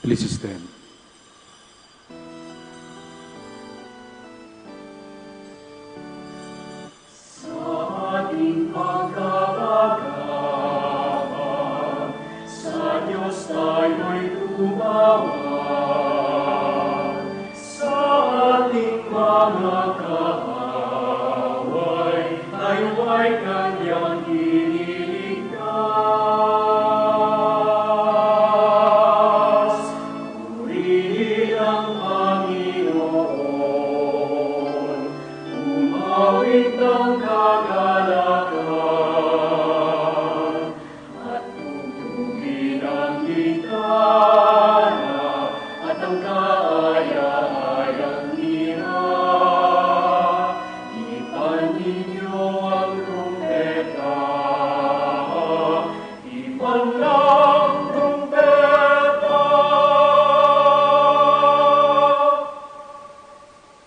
Please stand.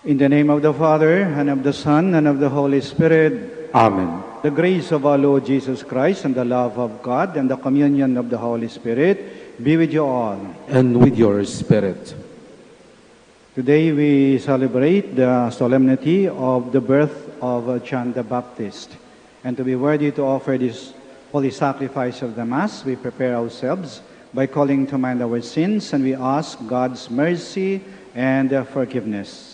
In the name of the Father, and of the Son, and of the Holy Spirit. Amen. The grace of our Lord Jesus Christ, and the love of God, and the communion of the Holy Spirit be with you all. And with your spirit. Today we celebrate the solemnity of the birth of John the Baptist. And to be worthy to offer this holy sacrifice of the Mass, we prepare ourselves by calling to mind our sins, and we ask God's mercy and forgiveness.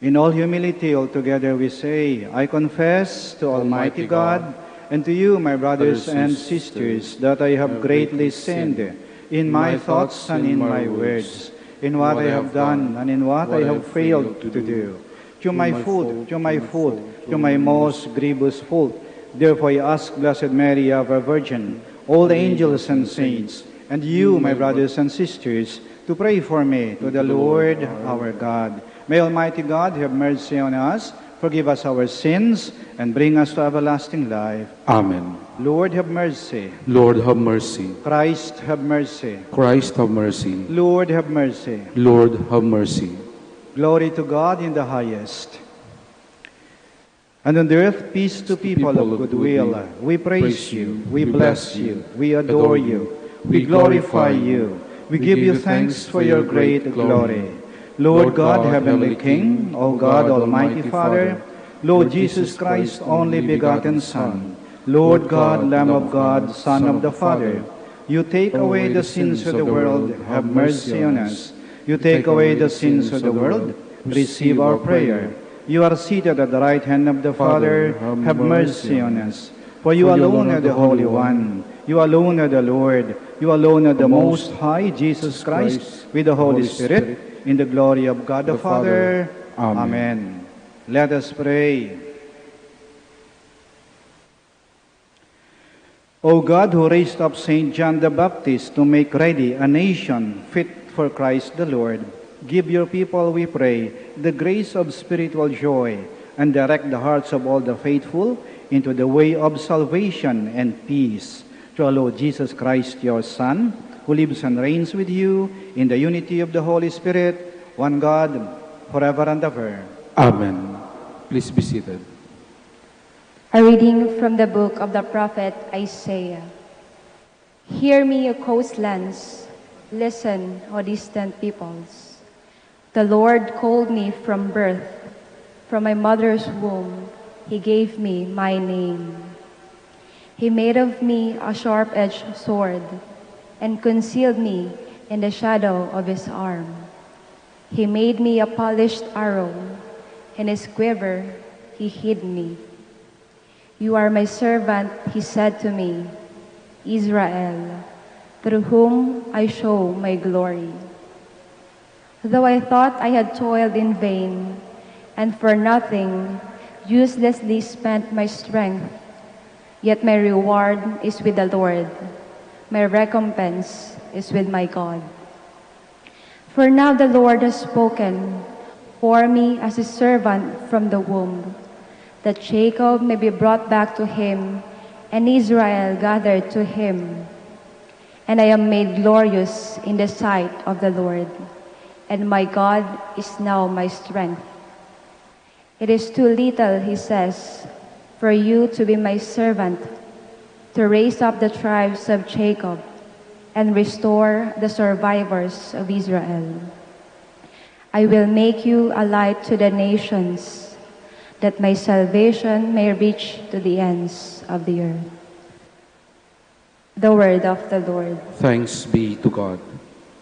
In all humility, altogether we say, I confess to Almighty God and to you, my brothers and sisters, that I have greatly sinned in my thoughts and in my words, in what I have done and in what I have failed to do. To my most grievous fault. Therefore I ask Blessed Mary, ever Virgin, all the angels and saints, and you, my brothers and sisters, to pray for me to the Lord our God. May Almighty God have mercy on us, forgive us our sins, and bring us to everlasting life. Amen. Lord, have mercy. Lord, have mercy. Christ, have mercy. Christ, have mercy. Lord, have mercy. Lord, have mercy. Glory to God in the highest. And on the earth, peace to people of good will. We praise you, we bless you, we adore you, we glorify you. We give you thanks for your great glory. Lord God, Heavenly King, O God, Almighty Father, Lord Jesus Christ, only begotten Son, Lord God, Lamb of God, Son of the Father, you take away the sins of the world, have mercy on us. You take away the sins of the world, receive our prayer. You are seated at the right hand of the Father, have mercy on us. For you alone are the Holy One, you alone are the Lord, you alone are the Most High, Jesus Christ, with the Holy Spirit, in the glory of God the Father. Amen. Let us pray. O God, who raised up St. John the Baptist to make ready a nation fit for Christ the Lord, give your people, we pray, the grace of spiritual joy, and direct the hearts of all the faithful into the way of salvation and peace. Through our Lord Jesus Christ, your Son, who lives and reigns with you in the unity of the Holy Spirit, one God, forever and ever. Amen. Please be seated. A reading from the book of the prophet Isaiah. Hear me, O coastlands. Listen, O distant peoples. The Lord called me from birth. From my mother's womb, He gave me my name. He made of me a sharp-edged sword, and concealed me in the shadow of His arm. He made me a polished arrow, in His quiver He hid me. You are my servant, He said to me, Israel, through whom I show my glory. Though I thought I had toiled in vain, and for nothing uselessly spent my strength, yet my reward is with the Lord. My recompense is with my God. For now the Lord has spoken for me as His servant from the womb, that Jacob may be brought back to Him, and Israel gathered to Him. And I am made glorious in the sight of the Lord, and my God is now my strength. It is too little, He says, for you to be my servant, to raise up the tribes of Jacob, and restore the survivors of Israel. I will make you a light to the nations, that my salvation may reach to the ends of the earth. The word of the Lord. Thanks be to God.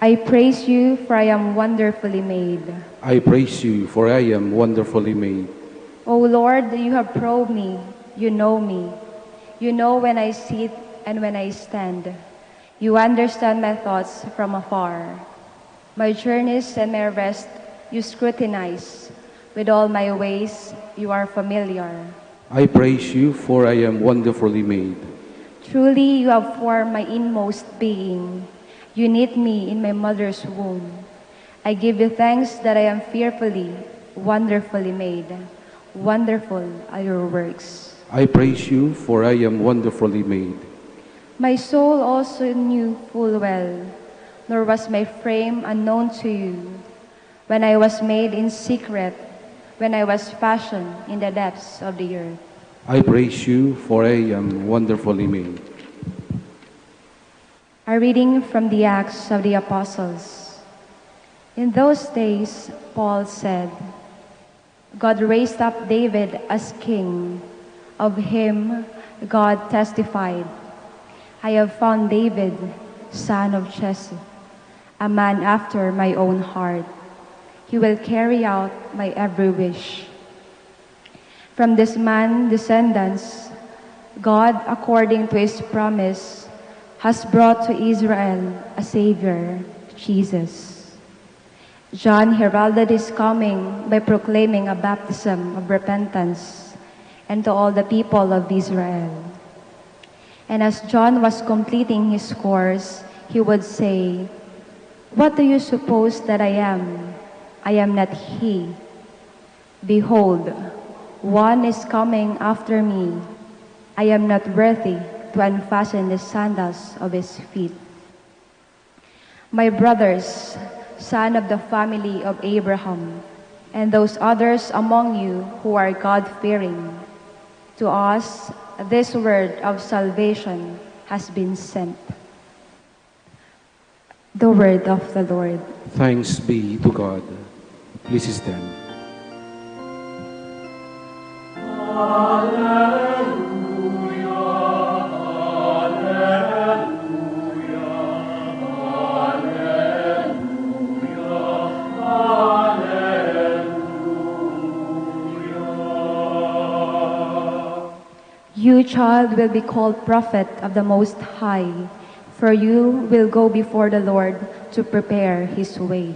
I praise you, for I am wonderfully made. I praise you, for I am wonderfully made. O Lord, you have probed me, you know me. You know when I sit and when I stand. You understand my thoughts from afar. My journeys and my rest you scrutinize. With all my ways you are familiar. I praise you, for I am wonderfully made. Truly you have formed my inmost being. You knit me in my mother's womb. I give you thanks that I am fearfully, wonderfully made. Wonderful are your works. I praise you, for I am wonderfully made. My soul also knew full well, nor was my frame unknown to you. When I was made in secret, when I was fashioned in the depths of the earth. I praise you, for I am wonderfully made. A reading from the Acts of the Apostles. In those days, Paul said, God raised up David as king. Of him, God testified, I have found David, son of Jesse, a man after my own heart. He will carry out my every wish. From this man's descendants, God, according to his promise, has brought to Israel a Savior, Jesus. John heralded his coming by proclaiming a baptism of repentance and to all the people of Israel. And as John was completing his course, he would say, What do you suppose that I am? I am not he. Behold, one is coming after me. I am not worthy to unfasten the sandals of his feet. My brothers, son of the family of Abraham, and those others among you who are God-fearing, to us this word of salvation has been sent. The word of the Lord. Thanks be to God. Please stand. You, child, will be called prophet of the Most High, for you will go before the Lord to prepare his way.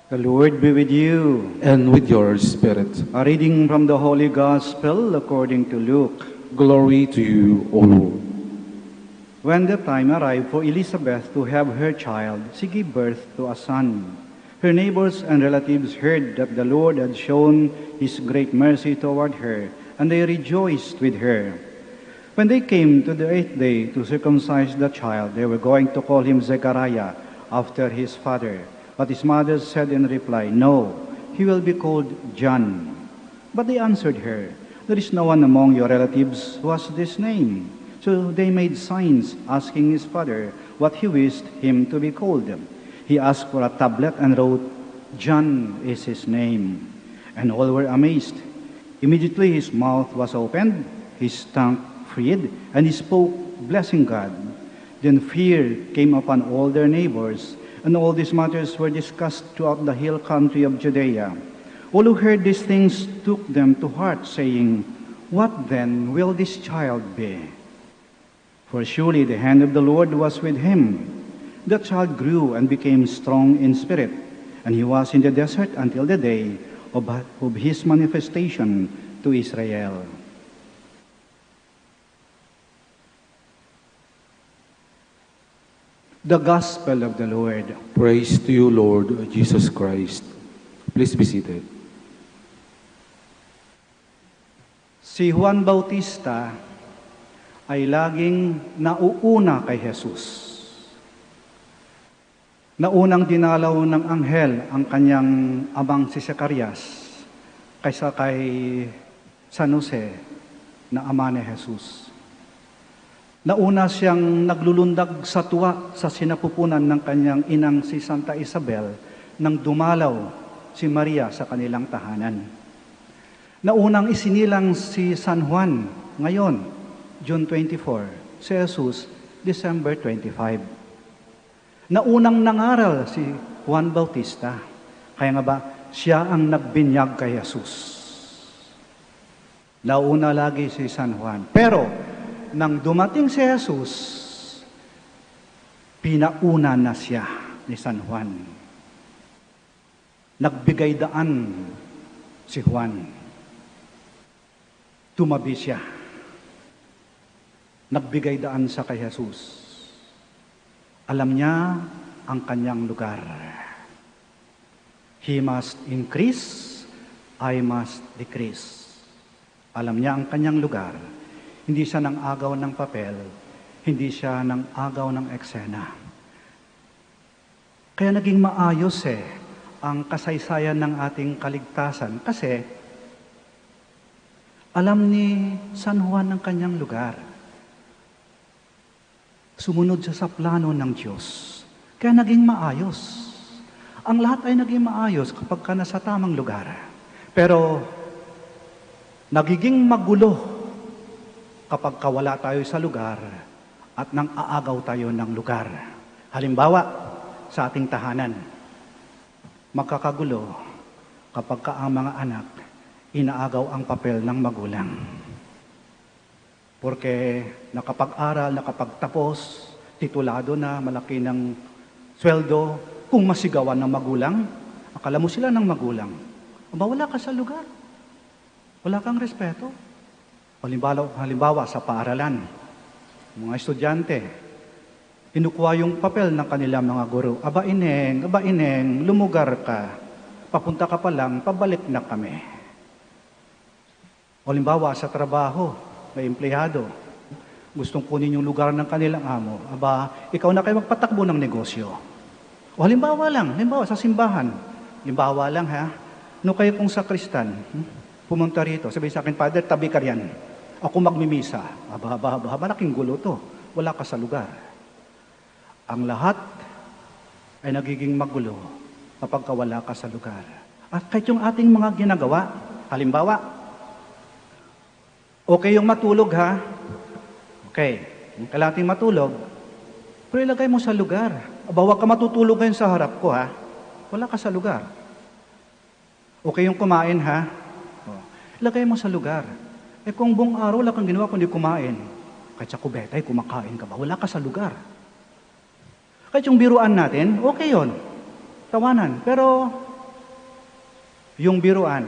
The Lord be with you. And with your spirit. A reading from the Holy Gospel according to Luke. Glory to you, O Lord. When the time arrived for Elizabeth to have her child, she gave birth to a son. Her neighbors and relatives heard that the Lord had shown his great mercy toward her, and they rejoiced with her. When they came to the 8th day to circumcise the child, they were going to call him Zechariah after his father. But his mother said in reply, No, he will be called John. But they answered her, There is no one among your relatives who has this name. So they made signs, asking his father what he wished him to be called. He asked for a tablet and wrote, John is his name. And all were amazed. Immediately his mouth was opened, his tongue freed, and he spoke, blessing God. Then fear came upon all their neighbors, and all these matters were discussed throughout the hill country of Judea. All who heard these things took them to heart, saying, What then will this child be? For surely the hand of the Lord was with him. The child grew and became strong in spirit, and he was in the desert until the day of his manifestation to Israel. The Gospel of the Lord. Praise to you, Lord Jesus Christ. Please be seated. Si Juan Bautista ay laging nauuna kay Jesus. Naunang dinalaw ng anghel ang kanyang amang si Zacarias kaysa kay San Jose na ama ni Jesus. Nauna siyang naglulundag sa tuwa sa sinapupunan ng kanyang inang si Santa Isabel nang dumalaw si Maria sa kanilang tahanan. Naunang isinilang si San Juan ngayon, June 24, si Jesus, December 25. Naunang nangaral si Juan Bautista. Kaya nga ba, siya ang nagbinyag kay Jesus. Nauna lagi si San Juan. Pero, nang dumating si Jesus, pinauna na siya ni San Juan. Nagbigay daan si Juan. Tumabi siya. Nagbigay daan sa kay Jesus. Alam niya ang kanyang lugar. He must increase, I must decrease. Alam niya ang kanyang lugar. Hindi siya ng agaw ng papel, hindi siya ng agaw ng eksena. Kaya naging maayos ang kasaysayan ng ating kaligtasan kasi alam ni San Juan ang kanyang lugar. Sumunod siya sa plano ng Diyos. Kaya naging maayos. Ang lahat ay naging maayos kapag ka nasa tamang lugar. Pero, nagiging magulo kapag kawala tayo sa lugar at nang aagaw tayo ng lugar. Halimbawa, sa ating tahanan, magkakagulo kapag ka ang mga anak inaagaw ang papel ng magulang. Porque nakapag-aral, nakapagtapos, titulado na, malaki ng sweldo, kung masigawan ng magulang, akala mo sila ng magulang. Aba, wala ka sa lugar. Wala kang respeto. Halimbawa sa paaralan, mga estudyante, kinukuha yung papel ng kanilang mga guro. Aba ineng, lumugar ka. Papunta ka pa lang, pabalik na kami. Halimbawa sa trabaho, may empleyado, gustong kunin yung lugar ng kanilang amo. Aba, ikaw na kayo magpatakbo ng negosyo. O halimbawa sa simbahan. Halimbawa lang ha, no kayo kung sakristan, pumunta rito, sabi sa akin, Father, tabi ka riyan. Ako magmimisa. Aba, malaking gulo to. Wala ka sa lugar. Ang lahat ay nagiging magulo kapag wala ka sa lugar. At kahit yung ating mga ginagawa, halimbawa, okay yung matulog ha? Okay. Yung kailangan matulog, pero ilagay mo sa lugar. Aba, huwag ka matutulog ngayon sa harap ko ha? Wala ka sa lugar. Okay yung kumain ha? Ilagay mo sa lugar. Kung buong araw wala kang ginawa kundi kumain, kahit sa kubeta ay kumakain ka ba? Wala ka sa lugar. Kahit yung biruan natin, okay yon, tawanan. Pero, yung biruan,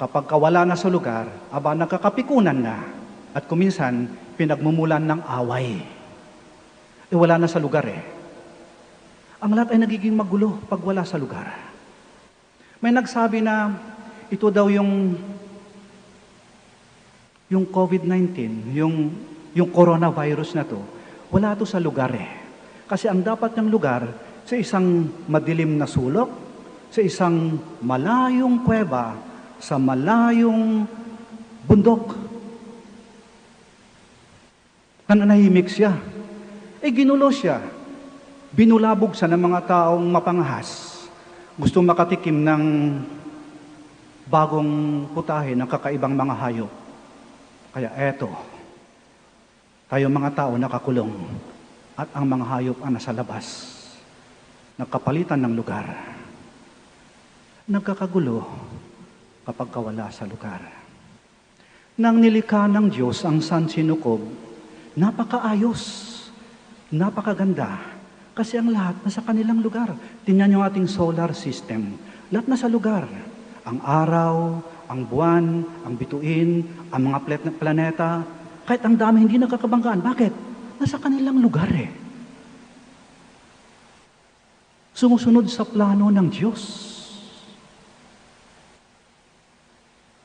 kapag wala na sa lugar, aba nakakapikunan na. At kuminsan, pinagmumulan ng away. Wala na sa lugar Ang lahat ay nagiging magulo pag wala sa lugar. May nagsabi na ito daw yung COVID-19, yung coronavirus na to, wala to sa lugar Kasi ang dapat ng lugar, sa isang madilim na sulok, sa isang malayong kuweba, sa malayong bundok. Nananahimik siya. Ginulo siya. Binulabog siya ng mga taong mapangahas. Gusto makatikim ng bagong putahe ng kakaibang mga hayop. Kaya eto, tayo mga tao nakakulong at ang mga hayop ang nasa labas. Nagkapalitan ng lugar. Nagkakagulo kapag wala sa lugar. Nang nilikha ng Diyos ang sansinukob, napakaayos, napakaganda, kasi ang lahat nasa kanilang lugar. Tingnan niyo ating solar system. Lahat nasa lugar. Ang araw, ang buwan, ang bituin, ang mga planeta, kahit ang dami hindi nagkakabanggaan. Bakit? Nasa kanilang lugar Sumusunod sa plano ng Diyos.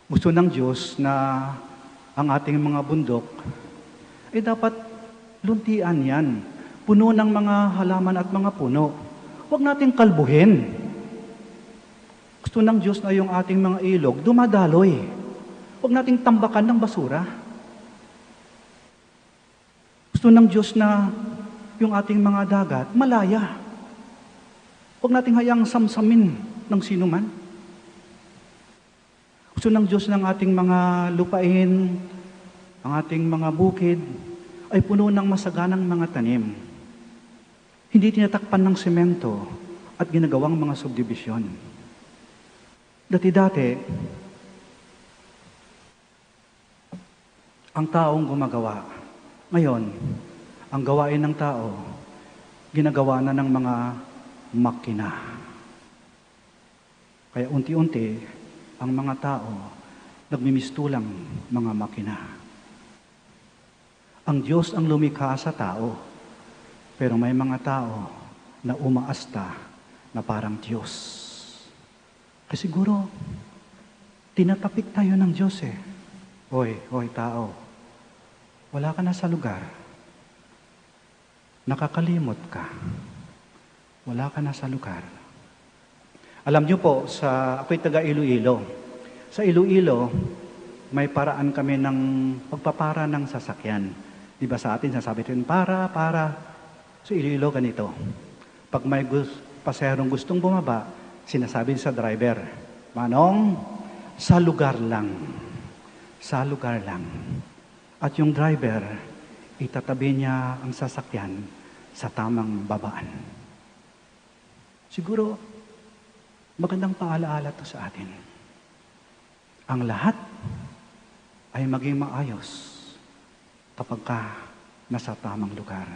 Gusto ng Diyos na ang ating mga bundok ay dapat luntian yan. Puno ng mga halaman at mga puno. Huwag nating kalbuhin. Gusto ng Diyos na yung ating mga ilog dumadaloy. Huwag nating tambakan ng basura. Gusto ng Diyos na yung ating mga dagat malaya. Huwag nating hayang samsamin ng sinuman. Gusto ng Diyos ng ating mga lupain, ang ating mga bukid, ay puno ng masaganang mga tanim. Hindi tinatakpan ng semento at ginagawang mga subdivision. Dati-dati, ang taong gumagawa. Ngayon, ang gawain ng tao, ginagawa na ng mga makina. Kaya unti-unti, ang mga tao, nagmimistulang mga makina. Ang Diyos ang lumikha sa tao, pero may mga tao na umaasta na parang Diyos. Kasi siguro, tinatapik tayo ng Diyos eh. Hoy tao, wala ka na sa lugar. Nakakalimot ka. Wala ka na sa lugar. Alam niyo po, ako'y taga Iloilo. Sa Iloilo, may paraan kami ng pagpapara ng sasakyan. Di ba sa atin, sasabi rin, para. Sa Iloilo, ganito. Pag may paserong gustong bumaba, sinasabi sa driver, Manong, sa lugar lang. Sa lugar lang. At yung driver, itatabi niya ang sasakyan sa tamang babaan. Siguro, magandang paalaala to sa atin. Ang lahat ay maging maayos kapag ka nasa tamang lugar.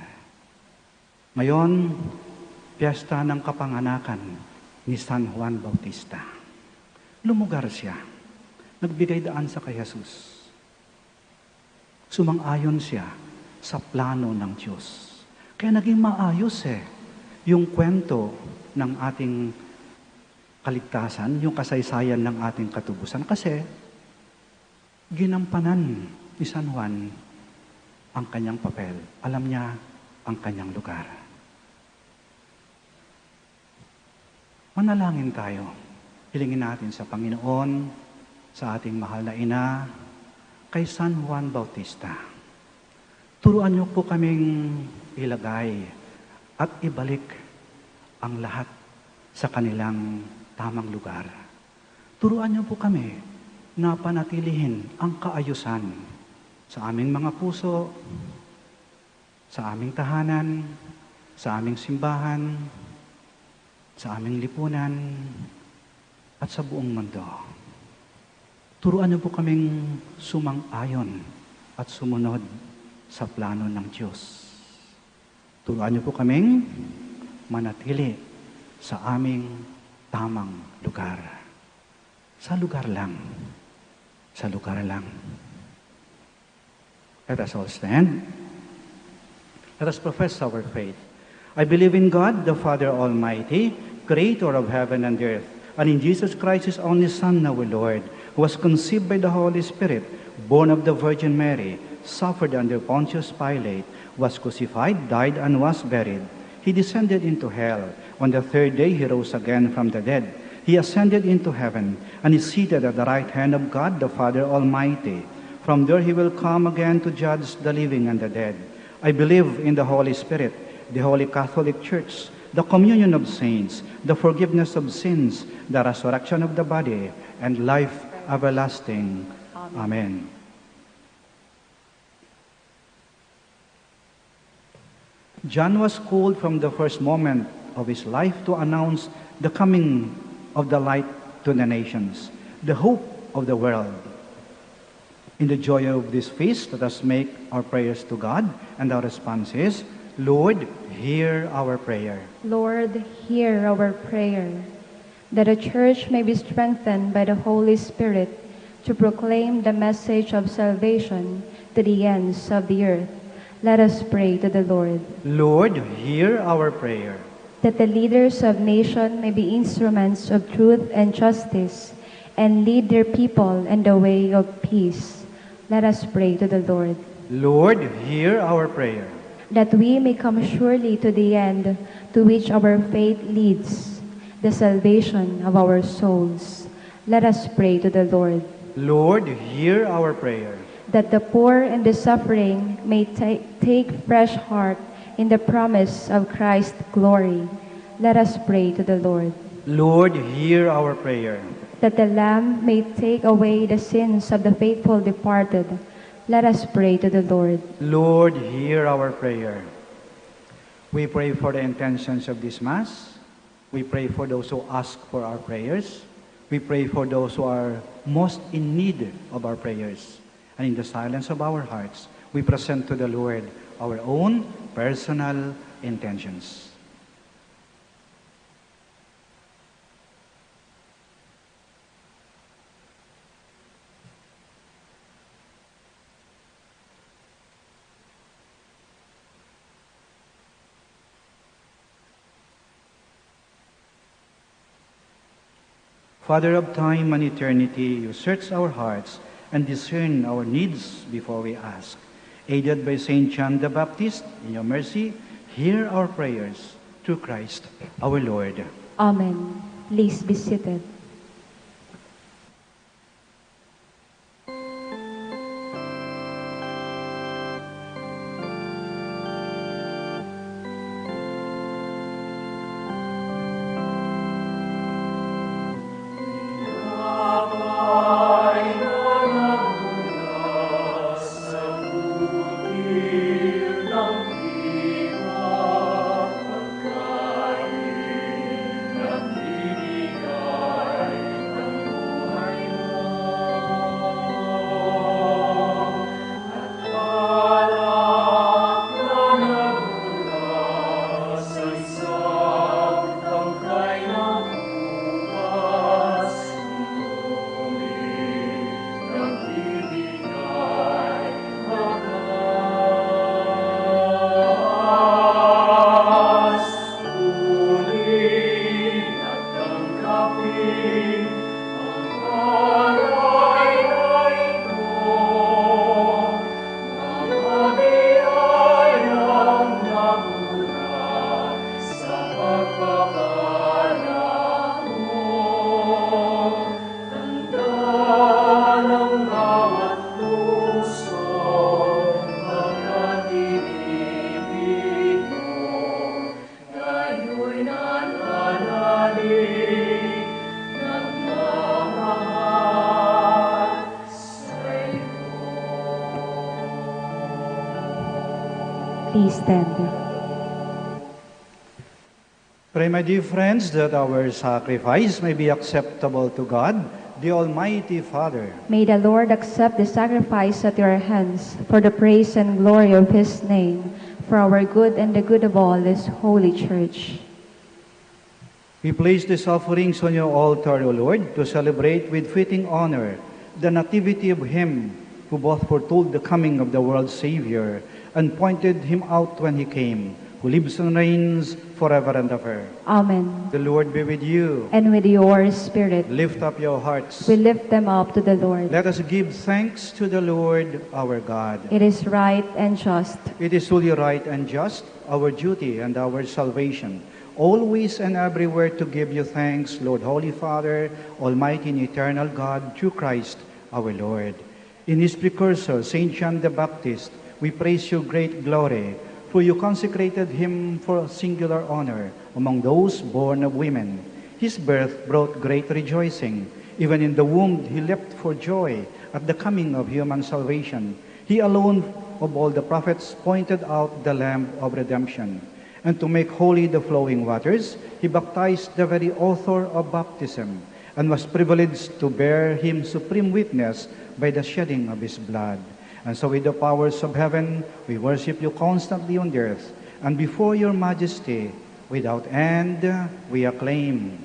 Ngayon, piyesta ng kapanganakan ni San Juan Bautista. Lumugar siya. Nagbigay daan sa kay Jesus. Sumang-ayon siya sa plano ng Diyos. Kaya naging maayos yung kwento ng ating kaligtasan, yung kasaysayan ng ating katubusan. Kasi, ginampanan ni San Juan ang kanyang papel. Alam niya ang kanyang lugar. Manalangin tayo. Hilingin natin sa Panginoon, sa ating mahal na ina, kay San Juan Bautista. Turuan niyo po kaming ilagay at ibalik ang lahat sa kanilang tamang lugar. Turuan niyo po kami na panatilihin ang kaayusan sa aming mga puso, sa aming tahanan, sa aming simbahan, sa aming lipunan, at sa buong mundo. Turuan niyo po kaming sumang-ayon at sumunod sa plano ng Diyos. Turuan niyo po kaming manatili sa aming tamang lugar. Sa lugar lang. Sa lugar lang. Let us all stand. Let us profess our faith. I believe in God, the Father Almighty, creator of heaven and earth, and in Jesus Christ, His only Son, our Lord, who was conceived by the Holy Spirit, born of the Virgin Mary, suffered under Pontius Pilate, was crucified, died, and was buried. He descended into hell. On the third day, He rose again from the dead. He ascended into heaven, and is seated at the right hand of God, the Father Almighty. From there He will come again to judge the living and the dead. I believe in the Holy Spirit, the Holy Catholic Church, the communion of saints, the forgiveness of sins, the resurrection of the body, and life everlasting. Amen. John was called from the first moment of his life to announce the coming of the light to the nations, the hope of the world. In the joy of this feast, let us make our prayers to God, and our response is, Lord, hear our prayer. Lord, hear our prayer, that the Church may be strengthened by the Holy Spirit to proclaim the message of salvation to the ends of the earth. Let us pray to the Lord. Lord, hear our prayer. that the leaders of nation may be instruments of truth and justice, and lead their people in the way of peace. Let us pray to the Lord. Lord, hear our prayer. That we may come surely to the end to which our faith leads, the salvation of our souls. Let us pray to the Lord. Lord, hear our prayer. That the poor and the suffering may take fresh heart in the promise of Christ's glory. Let us pray to the Lord. Lord, hear our prayer. That the Lamb may take away the sins of the faithful departed. Let us pray to the Lord. Lord, hear our prayer. We pray for the intentions of this Mass. We pray for those who ask for our prayers. We pray for those who are most in need of our prayers. And in the silence of our hearts, we present to the Lord our own personal intentions. Father of time and eternity, you search our hearts and discern our needs before we ask. Aided by Saint John the Baptist, in your mercy, hear our prayers through Christ our Lord. Amen. Please be seated. Please stand. Pray, my dear friends, that our sacrifice may be acceptable to God, the Almighty Father. May the Lord accept the sacrifice at your hands for the praise and glory of His name, for our good and the good of all His holy church. We place these offerings on your altar, O Lord, to celebrate with fitting honor the nativity of Him who both foretold the coming of the world's Savior and pointed Him out when He came, who lives and reigns forever and ever. Amen. The Lord be with you. And with your spirit, Lift up your hearts. we lift them up to the Lord. Let us give thanks to the Lord our God. It is right and just, It is truly right and just, our duty and our salvation, always and everywhere to give you thanks, Lord, Holy Father, Almighty and eternal God, through Christ our Lord. In His precursor, Saint John the Baptist, we praise your great glory, for you consecrated him for singular honor among those born of women. His birth brought great rejoicing. Even in the womb he leapt for joy at the coming of human salvation. He alone of all the prophets pointed out the Lamb of redemption. And to make holy the flowing waters, he baptized the very author of baptism, and was privileged to bear him supreme witness by the shedding of his blood. And so with the powers of heaven, we worship you constantly on the earth, and before your majesty, without end, we acclaim.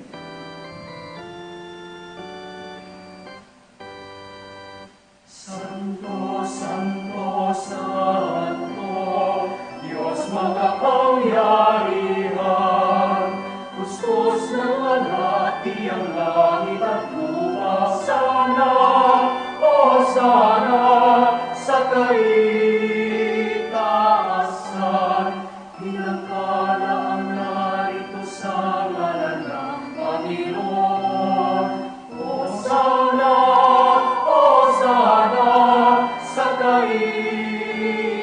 Santo, Santo, Santo, Diyos makapangyarihan,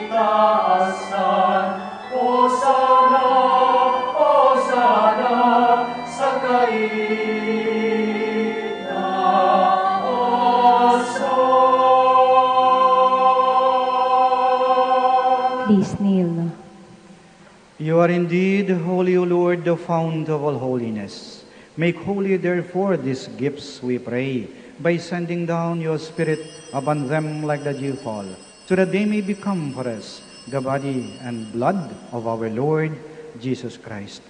taasan. Hosana, Hosana, sa kaitaasan. Please kneel. You are indeed holy, O Lord, the fount of all holiness. Make holy, therefore, these gifts, we pray, by sending down your Spirit upon them like the dewfall, so that they may become for us the body and blood of our Lord Jesus Christ.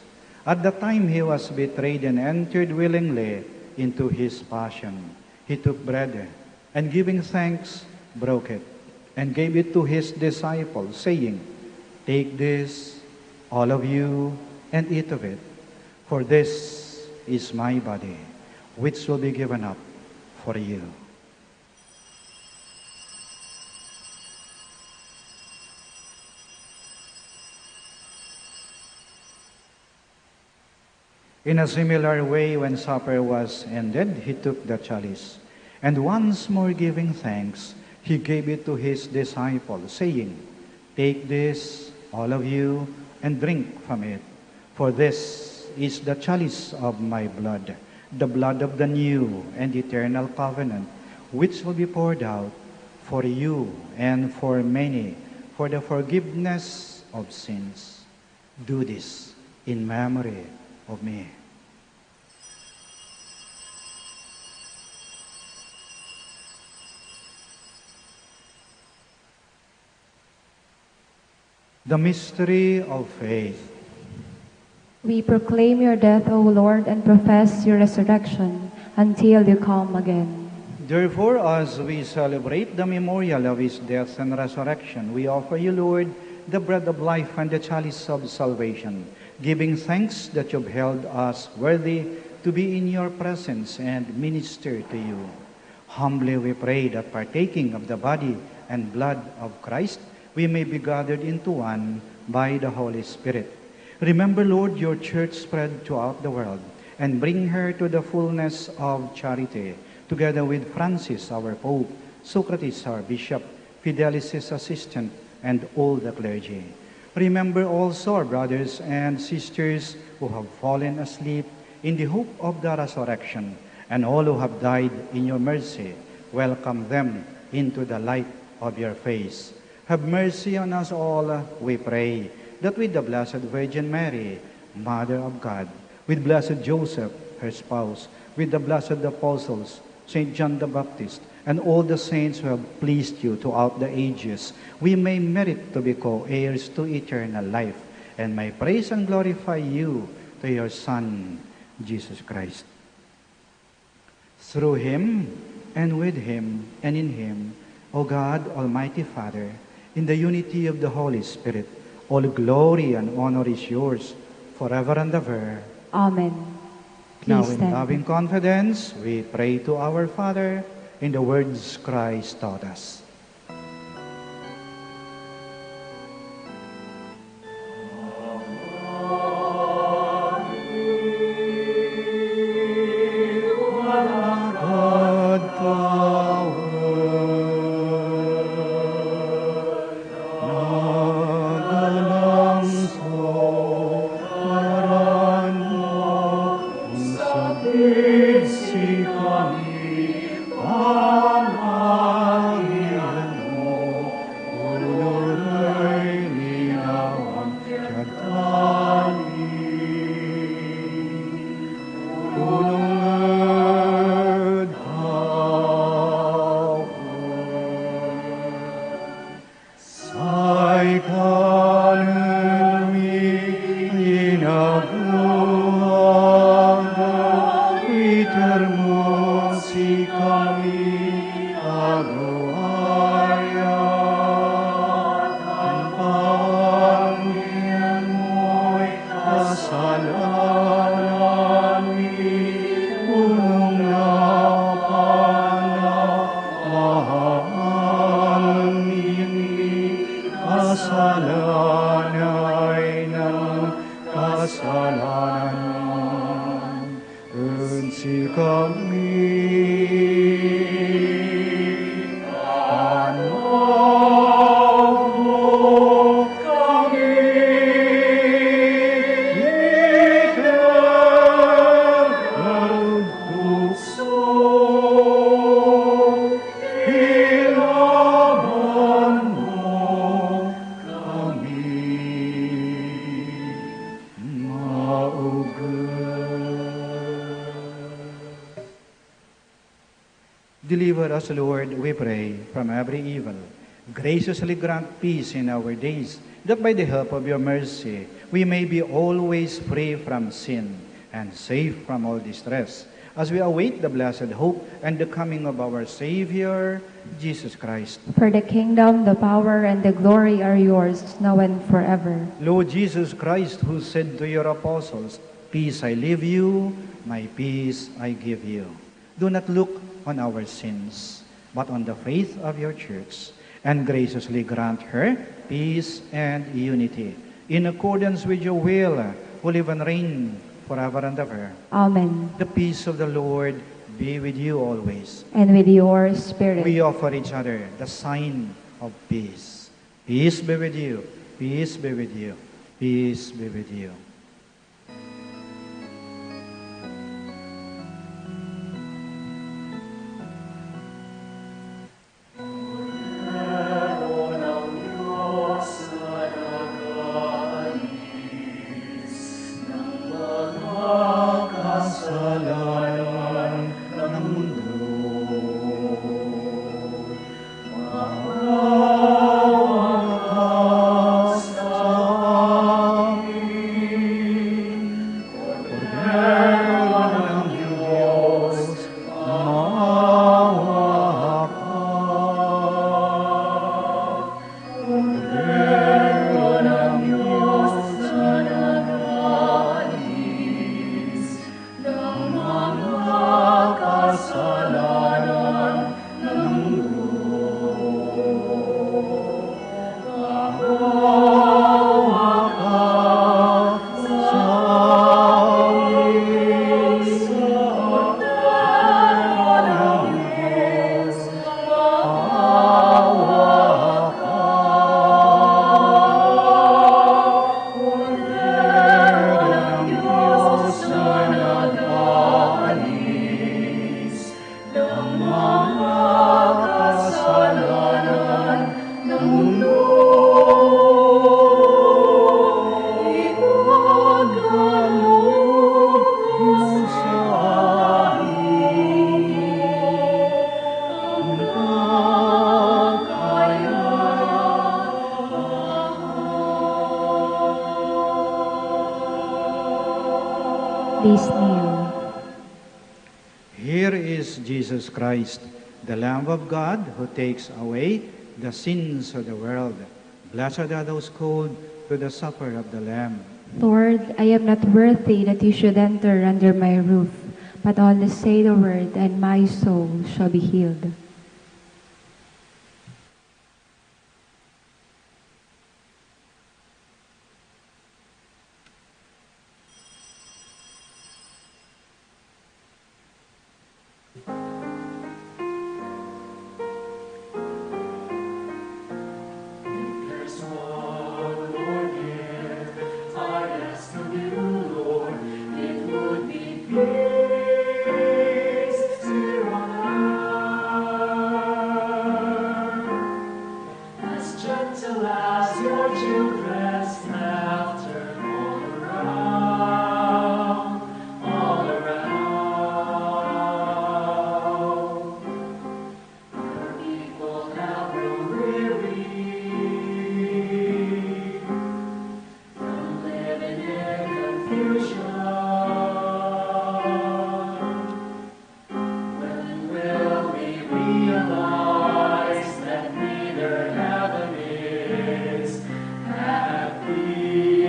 At the time he was betrayed and entered willingly into his passion, he took bread, and giving thanks, broke it, and gave it to his disciples, saying, "Take this, all of you, and eat of it, for this is my body, which will be given up for you." In a similar way, when supper was ended, he took the chalice, and once more giving thanks, he gave it to his disciples, saying, "Take this, all of you, and drink from it, for this is the chalice of my blood, the blood of the new and eternal covenant, which will be poured out for you and for many for the forgiveness of sins. Do this in memory of me." The mystery of faith. We proclaim your death, O Lord, and profess your resurrection until you come again. Therefore, as we celebrate the memorial of his death and resurrection, we offer you, Lord, the bread of life and the chalice of salvation, giving thanks that you've held us worthy to be in your presence and minister to you. Humbly we pray that partaking of the body and blood of Christ, we may be gathered into one by the Holy Spirit. Remember, Lord, your church spread throughout the world, and bring her to the fullness of charity, together with Francis, our Pope, Socrates, our Bishop, Fidelis, his assistant, and all the clergy. Remember also our brothers and sisters who have fallen asleep in the hope of the resurrection, and all who have died in your mercy. Welcome them into the light of your face. Have mercy on us all, we pray, that with the Blessed Virgin Mary, Mother of God, with Blessed Joseph, her spouse, with the blessed apostles, Saint John the Baptist, and all the saints who have pleased you throughout the ages, we may merit to be co-heirs to eternal life, and may praise and glorify you to your Son, Jesus Christ. Through him, and with him, and in him, O God, Almighty Father, in the unity of the Holy Spirit, all glory and honor is yours forever and ever. Amen. Now, Please in stand. loving confidence, we pray to our Father in the words Christ taught us. Kami, Deliver us, Lord, we pray, from every evil. Graciously grant peace in our days, that by the help of your mercy, we may be always free from sin and safe from all distress, as we await the blessed hope and the coming of our Savior, Jesus Christ. For the kingdom, the power, and the glory are yours, now and forever. Lord Jesus Christ, who said to your apostles, "Peace I leave you, my peace I give you," do not look on our sins, but on the faith of your church, and graciously grant her peace and unity, in accordance with your will, who live and reign forever and ever. Amen. The peace of the Lord be with you always. And with your spirit. We offer each other the sign of peace. Peace be with you. Peace be with you. Peace be with you. Please kneel. Here is Jesus Christ, the Lamb of God, who takes away the sins of the world. Blessed are those called to the supper of the Lamb. Lord, I am not worthy that you should enter under my roof, but only say the word, and my soul shall be healed. There's one Lord gift I ask of you, Lord. It would be peace here on earth, as gentle as your children's laughter all around, all around. Your people have grown weary from living in confusion. When will we realize that neither heaven is happy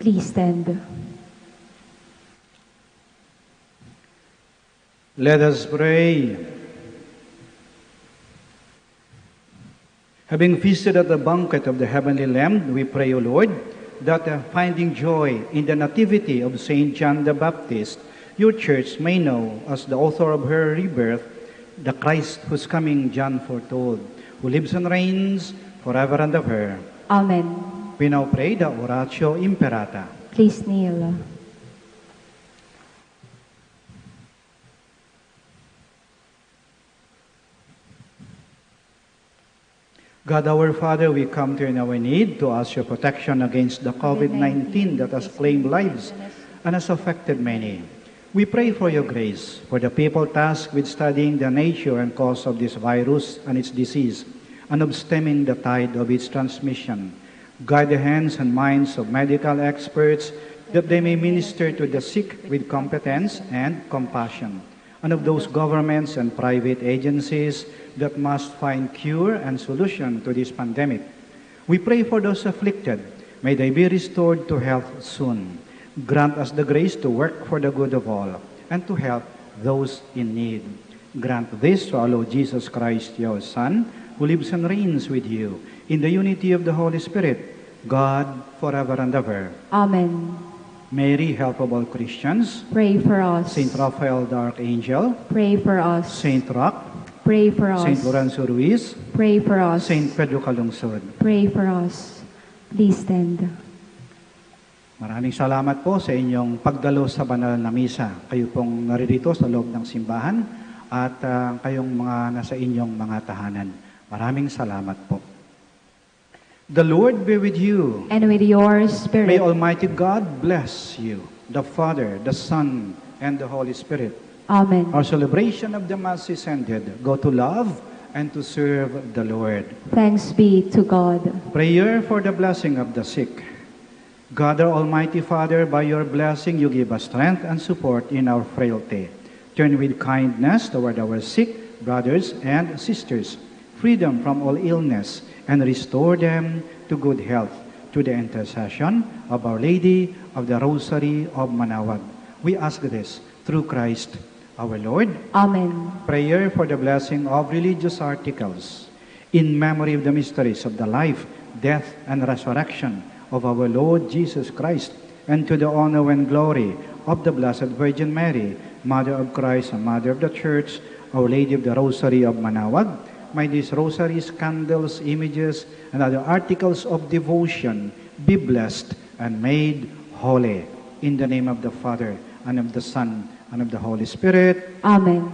Please stand. Let us pray. Having feasted at the banquet of the heavenly Lamb, we pray, O Lord, that finding joy in the nativity of Saint John the Baptist, your church may know, as the author of her rebirth, the Christ whose coming John foretold, who lives and reigns forever and ever. Amen. We now pray the Oratio Imperata. Please kneel. God our Father, we come to you in our need to ask your protection against the COVID-19 that has claimed lives and has affected many. We pray for your grace for the people tasked with studying the nature and cause of this virus and its disease, and of stemming the tide of its transmission. Guide the hands and minds of medical experts that they may minister to the sick with competence and compassion, and of those governments and private agencies that must find cure and solution to this pandemic. We pray for those afflicted. May they be restored to health soon. Grant us the grace to work for the good of all and to help those in need. Grant this to our Lord Jesus Christ, your Son, who lives and reigns with you in the unity of the Holy Spirit, God, forever and ever. Amen. Mary, help of all Christians. Pray for us. Saint Raphael, the Archangel. Pray for us. Saint Roch. Pray for us. Saint Lorenzo Ruiz. Pray for us. Saint Pedro Calungsod. Pray for us. Please stand. Maraming salamat po sa inyong pagdalo sa banal na misa. Kayo pong naririto sa loob ng simbahan at kayong mga nasa inyong mga tahanan. Maraming salamat po. The Lord be with you. And with your May spirit. Almighty God bless you, the Father, the Son, and the Holy Spirit. Amen. Our celebration of the Mass is ended. Go to love and to serve the Lord. Thanks be to God. Prayer for the blessing of the sick. God, our Almighty Father, by your blessing you give us strength and support in our frailty. Turn with kindness toward our sick brothers and sisters, freedom from all illness, and restore them to good health through the intercession of Our Lady of the Rosary of Manaoag. We ask this through Christ our Lord. Amen. Prayer for the blessing of religious articles in memory of the mysteries of the life, death, and resurrection of our Lord Jesus Christ, and to the honor and glory of the Blessed Virgin Mary, Mother of Christ and Mother of the Church, Our Lady of the Rosary of Manaoag. May these rosaries, candles, images, and other articles of devotion be blessed and made holy. In the name of the Father, and of the Son, and of the Holy Spirit. Amen.